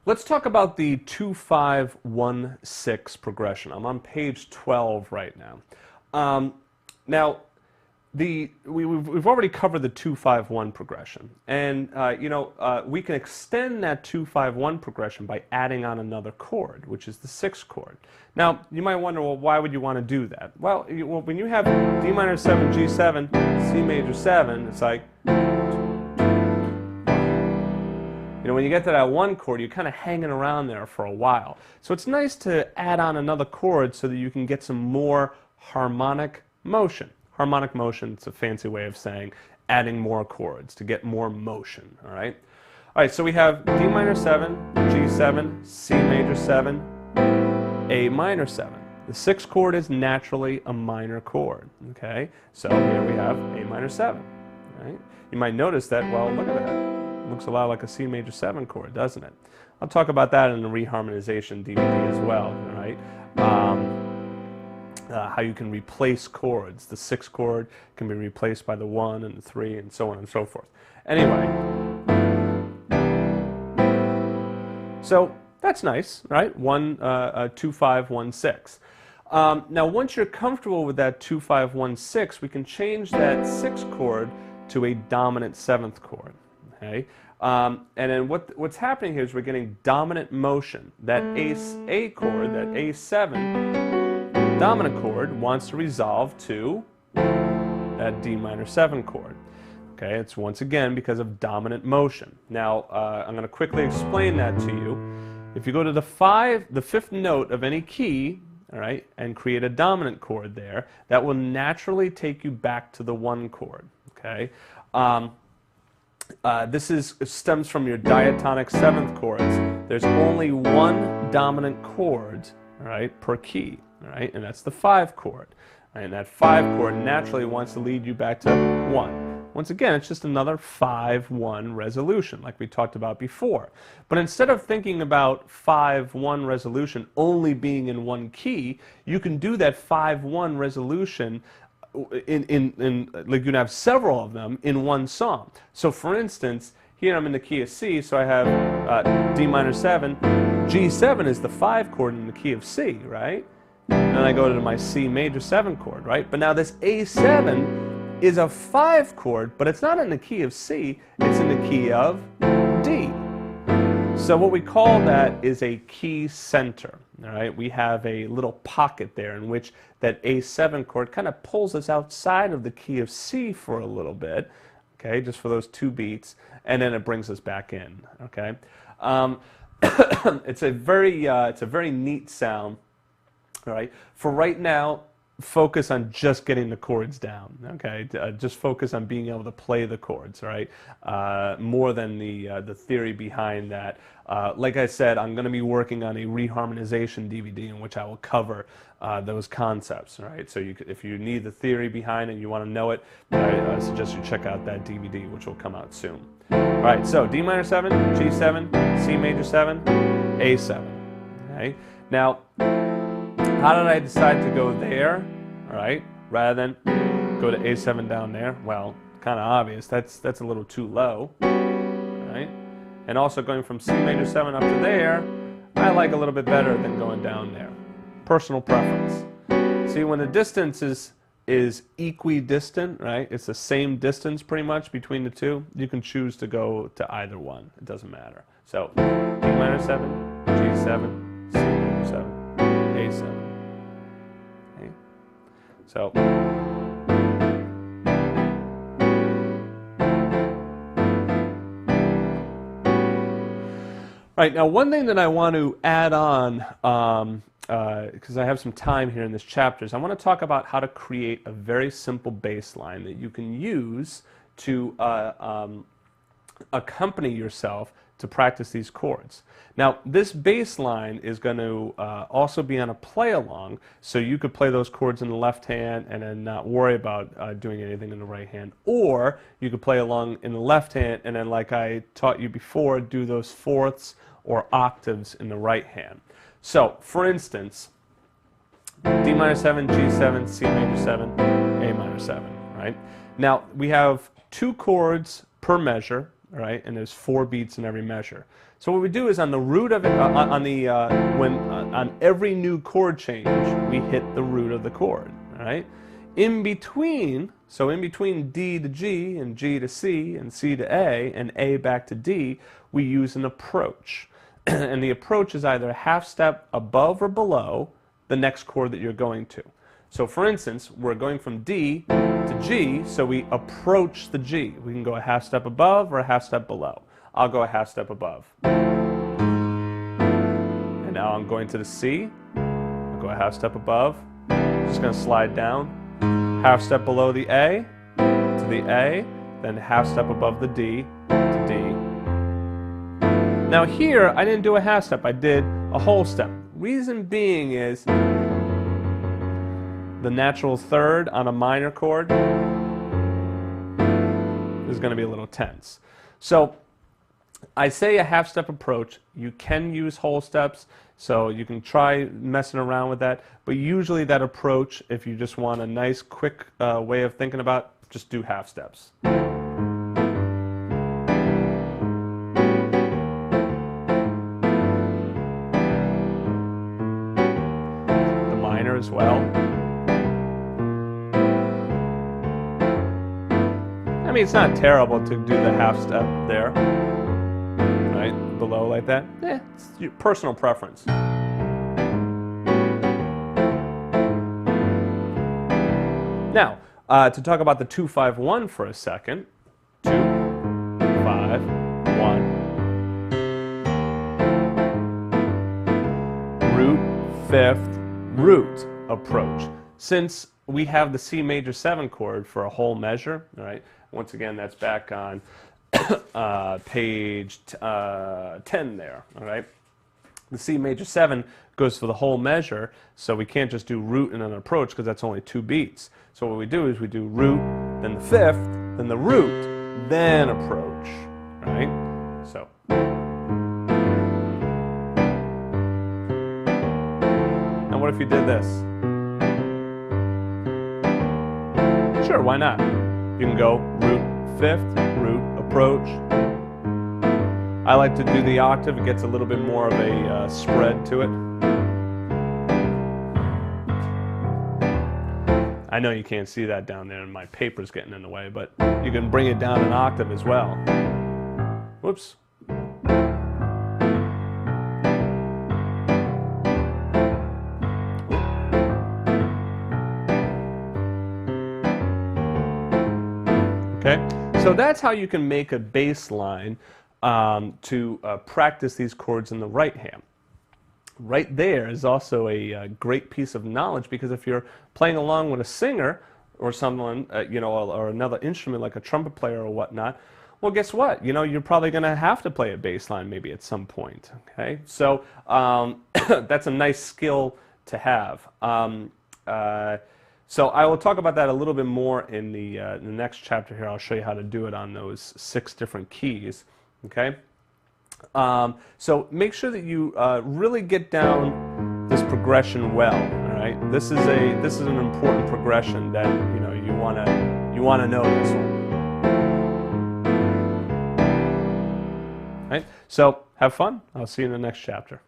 Let's talk about the 2-5-1-6 progression. I'm on page 12 right now. Now, we've already covered the 2-5-1 progression, and we can extend that 2-5-1 progression by adding on another chord, which is the 6th chord. Now, you might wonder, well, why would you want to do that? Well, when you have D minor 7, G7, C major 7, it's like, when you get to that one chord, you're kind of hanging around there for a while. So it's nice to add on another chord so that you can get some more harmonic motion. Harmonic motion, it's a fancy way of saying adding more chords to get more motion, all right? All right, so we have D minor 7, G7, C major 7, A minor 7. The 6th chord is naturally a minor chord, okay? So here we have A minor 7, right? You might notice that, well, look at that. Looks a lot like a C major 7 chord, doesn't it? I'll talk about that in the reharmonization DVD as well, all right? How you can replace chords. The 6th chord can be replaced by the 1 and the 3 and so on and so forth. Anyway, so that's nice, right? 2-5-1-6. Now, once you're comfortable with that 2-5-1-6, we can change that 6th chord to a dominant 7th chord. Okay? And then what's happening here is we're getting dominant motion. That A chord, that A7 dominant chord, wants to resolve to that D minor 7 chord. Okay, it's once again because of dominant motion. Now, I'm going to quickly explain that to you. If you go to the 5th note of any key, all right, and create a dominant chord there, that will naturally take you back to the 1 chord. Okay. This stems from your diatonic 7th chords. There's only one dominant chord, all right, per key, all right, and that's the 5 chord. Right, and that 5 chord naturally wants to lead you back to 1. Once again, it's just another 5-1 resolution, like we talked about before. But instead of thinking about 5-1 resolution only being in one key, you can do that 5-1 resolution like you can have several of them in one song. So for instance, here I'm in the key of C, so I have D minor 7, G7 is the 5 chord in the key of C, right? And then I go to my C major 7 chord, right? But now this A7 is a 5 chord, but it's not in the key of C, it's in the key of D. So what we call that is a key center. All right, we have a little pocket there in which that A7 chord kind of pulls us outside of the key of C for a little bit, okay, just for those 2 beats, and then it brings us back in. Okay, it's a very neat sound. All right, for right now, focus on just getting the chords down. Okay, just focus on being able to play the chords. All right, more than the theory behind that. Like I said, I'm going to be working on a reharmonization DVD in which I will cover those concepts. All right, so if you need the theory behind it and you want to know it, I suggest you check out that DVD, which will come out soon. All right, so D minor 7, G7, C major 7, A7. Okay, now how did I decide to go there? All right, rather than go to A7 down there? Well, kind of obvious. That's a little too low. Right? And also going from C major 7 up to there, I like a little bit better than going down there. Personal preference. See, when the distance is equidistant, right? It's the same distance pretty much between the two. You can choose to go to either one. It doesn't matter. So D minor 7, G7, C major 7, A7. Okay? So right, now one thing that I want to add on, because I have some time here in this chapter, is I want to talk about how to create a very simple bass line that you can use to accompany yourself to practice these chords. Now, this bass line is going to also be on a play-along, so you could play those chords in the left hand and then not worry about doing anything in the right hand. Or you could play along in the left hand and then, like I taught you before, do those fourths or octaves in the right hand. So, for instance, D minor 7, G7, C major 7, A minor 7, right? Now, we have 2 chords per measure, right? And there's 4 beats in every measure. So what we do is on the root of it, on every new chord change, we hit the root of the chord, right? In between, so in between D to G and G to C and C to A and A back to D, we use an approach. And the approach is either a half step above or below the next chord that you're going to. So for instance, we're going from D to G, so we approach the G. We can go a half step above or a half step below. I'll go a half step above. And now I'm going to the C. I'll go a half step above. Just going to slide down. Half step below the A to the A, then half step above the D to D. Now here, I didn't do a half step, I did a whole step. Reason being is the natural third on a minor chord is going to be a little tense. So I say a half step approach. You can use whole steps, so you can try messing around with that, but usually that approach, if you just want a nice quick way of thinking about it, just do half steps. The minor as well. I mean, it's not terrible to do the half step there, right, below like that. It's your personal preference. Now, to talk about the 2-5-1 for a second. 2-5-1. Root, fifth, root approach. Since we have the C major 7 chord for a whole measure, all right? Once again, that's back on page 10 there, all right? The C major 7 goes for the whole measure, so we can't just do root and an approach because that's only 2 beats. So what we do is we do root, then the fifth, then the root, then approach, right? So. Now what if you did this? Sure, why not? You can go root, fifth, root, approach. I like to do the octave. It gets a little bit more of a spread to it. I know you can't see that down there and my paper's getting in the way, but you can bring it down an octave as well. Whoops. Okay, so that's how you can make a bass line to practice these chords in the right hand. Right there is also a great piece of knowledge, because if you're playing along with a singer or someone, you know, or another instrument like a trumpet player or whatnot, well, guess what? You know, you're probably going to have to play a bass line maybe at some point. Okay, so that's a nice skill to have. So I will talk about that a little bit more in the next chapter here. I'll show you how to do it on those 6 different keys. Okay. So make sure that you really get down this progression well. All right. This is an important progression that you wanna know this one. All right. So have fun. I'll see you in the next chapter.